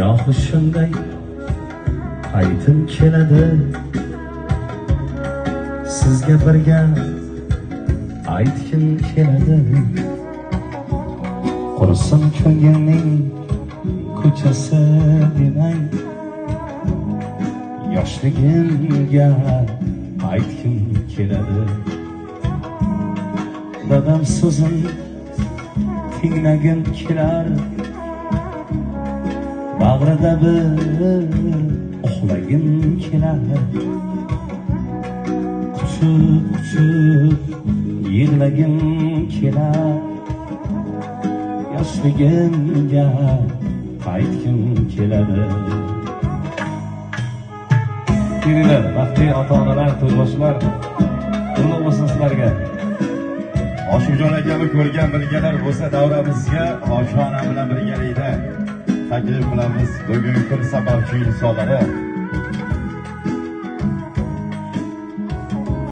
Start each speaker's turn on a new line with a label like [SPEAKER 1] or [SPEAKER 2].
[SPEAKER 1] yoxud shunday paytim keladi, sizga bir gap aytgim keladi. Qursin ko'ngilning ko'chasi demang, yoshligimga aytgim keladi. Dadam so'zin tinglagim kelar, bag'rida bir uxlagim kelar. Quchib yig'lagim kelar, yoshligimga qaytgim keladi. Kelinglar, baxtli ota-onalar, to'yboshlar, qutlug' bo'lsin sizlarga.
[SPEAKER 2] Hoshimjon akani ko'rgan bilganlar bo'lsa davramizga Hoshona bilan birgalikda taklif qilamiz. Bugungi kun sababchi insonlari